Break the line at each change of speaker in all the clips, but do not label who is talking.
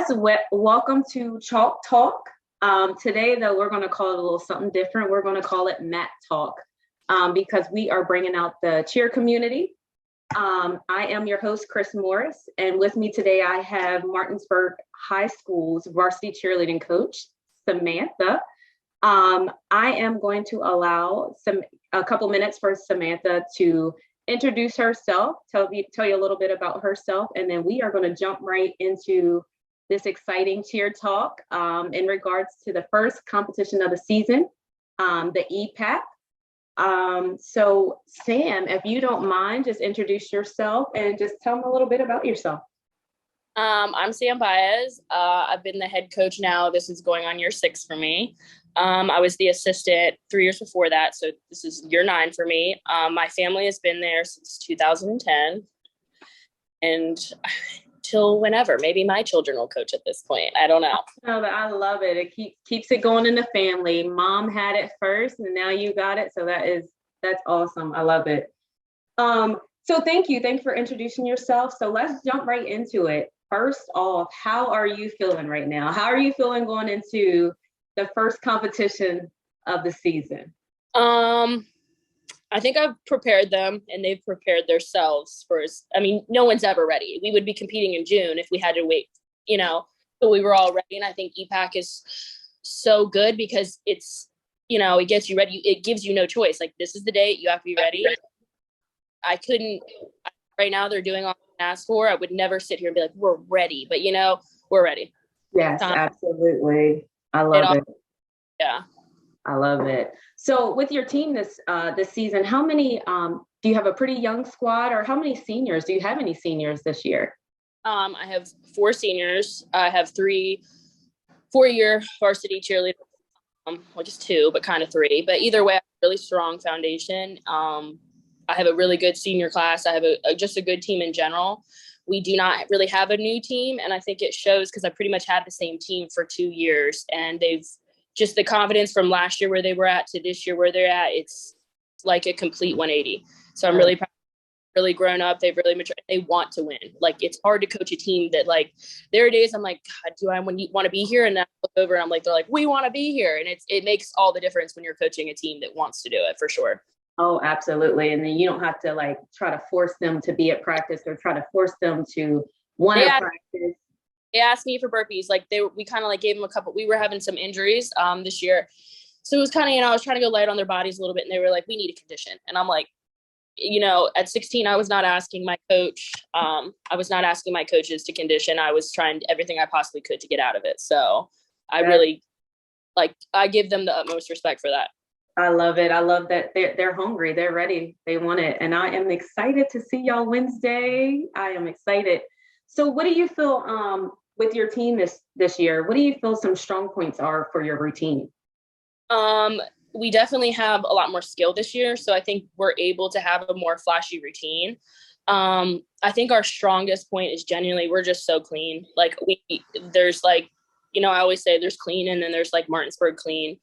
Welcome to Chalk Talk. Today, though, we're going to call it a little something different. We're going to call it Mat Talk because we are bringing out the cheer community. I am your host, Chris Morris, and with me today, I have Martinsburg High School's varsity cheerleading coach, Samantha. I am going to allow a couple minutes for Samantha to introduce herself, tell you a little bit about herself, and then we are going to jump right into this exciting cheer talk in regards to the first competition of the season, the EPAC. So Sam, if you don't mind, just introduce yourself and just tell them a little bit about yourself.
I'm Sam Baez. I've been the head coach now. This is going on year 6 for me. I was the assistant 3 years before that, so this is year 9 for me. My family has been there since 2010, and till whenever. Maybe my children will coach at this point. I don't know.
No, but I love it. It keeps it going in the family. Mom had it first, and now you got it. So that's awesome. I love it. So thank you for introducing yourself. So let's jump right into it. First off, how are you feeling right now? How are you feeling going into the first competition of the season?
I think I've prepared them and they've prepared themselves no one's ever ready. We would be competing in June if we had to wait, but we were all ready. And I think EPAC is so good because it's, it gets you ready. It gives you no choice. Like, this is the date, you have to be ready. Right now they're doing all I asked for. I would never sit here and be like, we're ready, but we're ready.
Yes, absolutely. I love it.
Yeah.
I love it. So with your team this season, how many do you have? A pretty young squad, or how many seniors? Do you have any seniors this year?
I have 4 seniors. I have 3 4-year varsity cheerleaders, which is 2, but kind of 3. But either way, I have a really strong foundation. I have a really good senior class. I have just a good team in general. We do not really have a new team, and I think it shows because I pretty much had the same team for 2 years, and they've just the confidence from last year where they were at to this year where they're at. It's like a complete 180. So I'm really proud. Really grown up. They've really matured. They want to win. Like, it's hard to coach a team that, like, there are days I'm like, God, do I want to be here? And then I look over and I'm like, they're like, we want to be here. And it makes all the difference when you're coaching a team that wants to do it, for sure.
Oh, absolutely. And then you don't have to try to force them to be at practice or try to force them to want to practice.
They asked me for burpees. We kind of gave them a couple. We were having some injuries this year. So it was kind of, I was trying to go light on their bodies a little bit, and they were like, we need a condition. And I'm like, at 16, I was not asking my coach. I was not asking my coaches to condition. I was trying everything I possibly could to get out of it. So I really, I give them the utmost respect for that.
I love it. I love that they're hungry. They're ready. They want it. And I am excited to see y'all Wednesday. I am excited. So what do you feel with your team this year? What do you feel some strong points are for your routine?
We definitely have a lot more skill this year. So I think we're able to have a more flashy routine. I think our strongest point is genuinely, we're just so clean. There's I always say there's clean and then there's Martinsburg clean.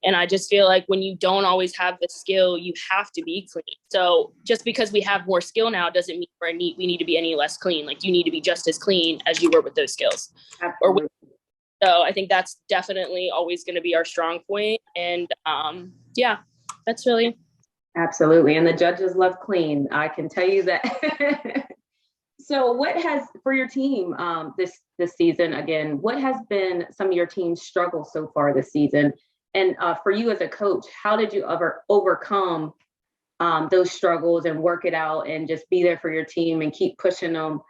And I just feel like when you don't always have the skill, you have to be clean. So just because we have more skill now doesn't mean we need to be any less clean. You need to be just as clean as you were with those skills. So I think that's definitely always going to be our strong point. And that's really.
Absolutely. And the judges love clean. I can tell you that. So what has, for your team this season, again, what has been some of your team's struggles so far this season? And for you as a coach, how did you ever overcome those struggles and work it out and just be there for your team and keep pushing them?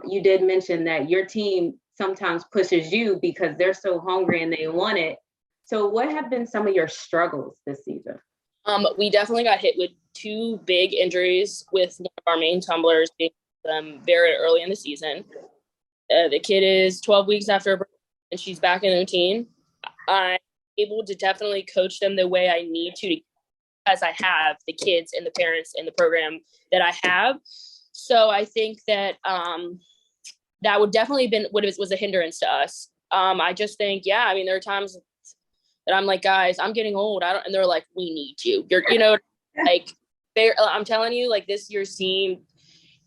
You did mention that your team sometimes pushes you because they're so hungry and they want it. So what have been some of your struggles this season?
We definitely got hit with 2 big injuries with one of our main tumblers being very early in the season. The kid is 12 weeks after her birth and she's back in routine. I'm able to definitely coach them the way I need to because I have the kids and the parents and the program that I have. So I think that that would definitely been what was a hindrance to us. I just think, there are times that I'm like, guys, I'm getting old. And they're like, we need you. I'm telling you, this year's team,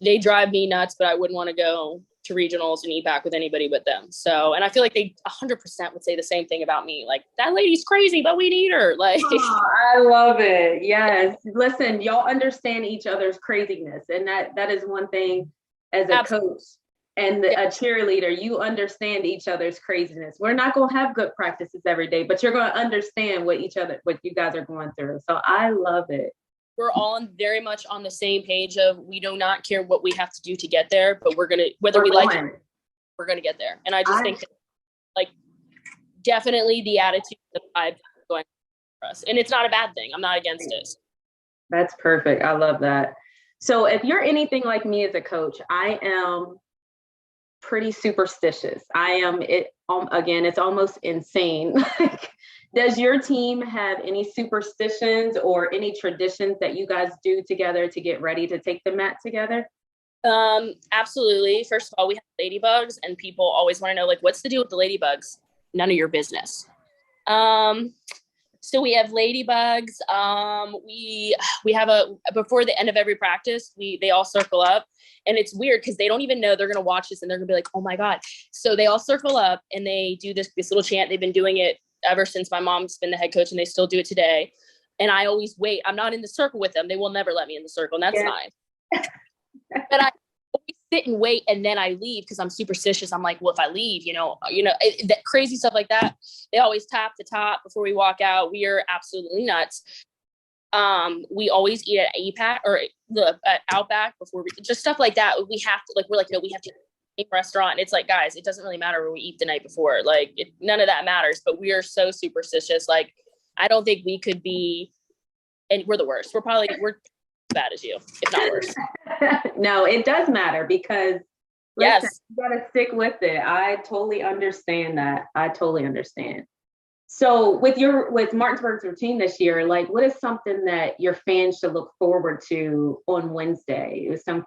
they drive me nuts, but I wouldn't want to go to regionals and EPAC with anybody but them. So, and I feel like they 100% would say the same thing about me. Like, that lady's crazy, but we need her. Like,
oh, I love it. Yes. Listen, y'all understand each other's craziness. And that is one thing as a coach and a cheerleader, you understand each other's craziness. We're not going to have good practices every day, but you're going to understand what you guys are going through. So I love it.
We're all very much on the same page of, we do not care what we have to do to get there, but we're going to, whether we like it, we're going to get there. And I just think that, like, definitely the attitude, the vibe going for us. And it's not a bad thing. I'm not against it.
That's perfect. I love that. So if you're anything like me as a coach, I am pretty superstitious. Again, it's almost insane. Does your team have any superstitions or any traditions that you guys do together to get ready to take the mat together?
Absolutely. First of all, we have ladybugs, and people always want to know, like, what's the deal with the ladybugs? None of your business. So we have ladybugs. We have before the end of every practice, they all circle up, and it's weird because they don't even know they're going to watch this and they're going to be like, oh my God. So they all circle up and they do this little chant. They've been doing it ever since my mom's been the head coach, and they still do it today. And I always wait. I'm not in the circle with them. They will never let me in the circle, and that's fine. But I always sit and wait, and then I leave because I'm superstitious. I'm like, well, if I leave, that crazy stuff like that. They always tap the top before we walk out. We are absolutely nuts. We always eat at EPAC or at Outback before just stuff like that. We have to, like, we're like, no, we have to eat a restaurant. And it's like, guys, it doesn't really matter where we eat the night before. Like, none of that matters. But we are so superstitious. Like, I don't think we could be, and we're the worst. We're as bad as you, if not worse.
No, it does matter because
yes,
you gotta stick with it. I totally understand that. I totally understand. So with Martinsburg's routine this year, like, what is something that your fans should look forward to on Wednesday? Some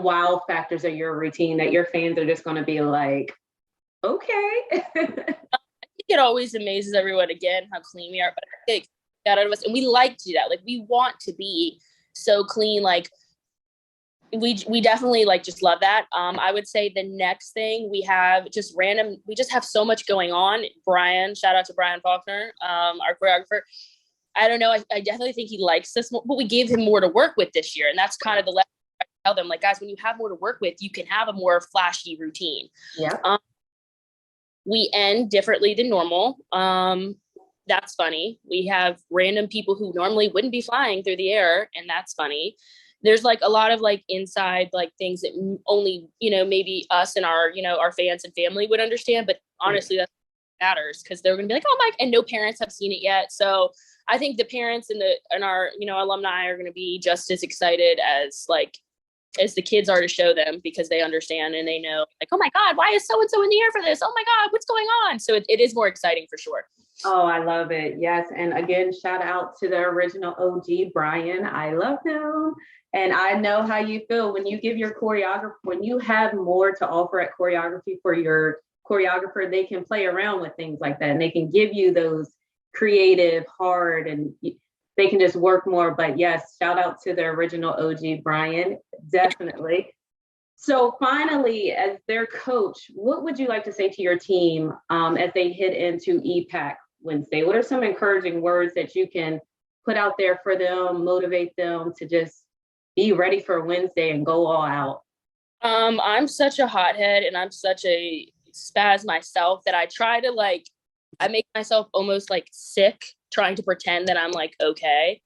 wow factors of your routine that your fans are just going to be like, okay.
I think it always amazes everyone again how clean we are, but I think that out of us, and we like to do that. Like, we want to be so clean. Like, we definitely, like, just love that. I would say the next thing we have we just have so much going on. Brian, shout out to Brian Faulkner, our choreographer. I don't know. I definitely think he likes this more, but we gave him more to work with this year. And that's kind of the lesson I tell them, like, guys, when you have more to work with, you can have a more flashy routine.
Yeah.
We end differently than normal. That's funny. We have random people who normally wouldn't be flying through the air, and that's funny. There's, like, a lot of, like, inside, like, things that only, maybe us and our, our fans and family would understand. But honestly, that matters because they're going to be like, oh my, and no parents have seen it yet. So I think the parents and our, alumni are going to be just as excited as the kids are to show them, because they understand and they know, like, oh my God, why is so-and-so in the air for this? Oh my God, what's going on? So it is more exciting for sure.
Oh, I love it. Yes. And again, shout out to the original OG, Brian. I love him. And I know how you feel when you give your choreographer, when you have more to offer at choreography for your choreographer, they can play around with things like that. And they can give you those creative, hard, and they can just work more. But yes, shout out to the original OG, Brian, definitely. So finally, as their coach, what would you like to say to your team as they head into EPAC Wednesday? What are some encouraging words that you can put out there for them, motivate them to just be ready for Wednesday and go all out?
I'm such a hothead and I'm such a spaz myself that I try to, like, I make myself almost, like, sick trying to pretend that I'm, like, okay.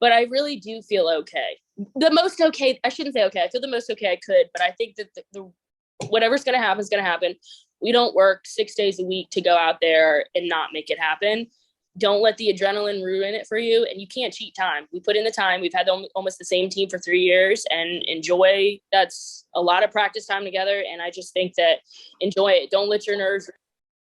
But I really do feel okay. The most okay, I shouldn't say okay. I feel the most okay I could, but I think that the whatever's going to happen is going to happen. We don't work 6 days a week to go out there and not make it happen. Don't let the adrenaline ruin it for you. And you can't cheat time. We put in the time. We've had almost the same team for 3 years, and enjoy. That's a lot of practice time together. And I just think that enjoy it. Don't let your nerves,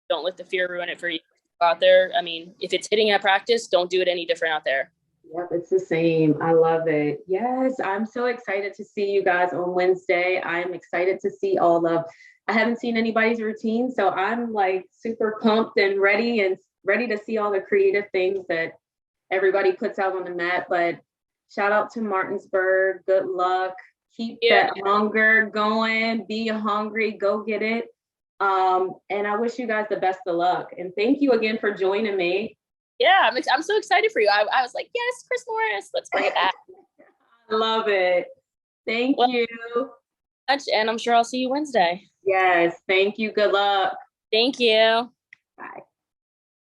don't let the fear ruin it for you out there. I mean, if it's hitting at practice, don't do it any different out there.
Yep, it's the same. I love it. Yes, I'm so excited to see you guys on Wednesday. I'm excited to see I haven't seen anybody's routine, so I'm, like, super pumped and ready to see all the creative things that everybody puts out on the mat. But shout out to Martinsburg. Good luck. Keep
Yeah.
that hunger going. Be hungry. Go get it. And I wish you guys the best of luck. And thank you again for joining me.
Yeah, I'm so excited for you. I was like, yes, Chris Morris, let's bring it back.
Love it. Thank
Well,
you.
much, and I'm sure I'll see you Wednesday.
Yes. Thank you. Good luck.
Thank you.
Bye.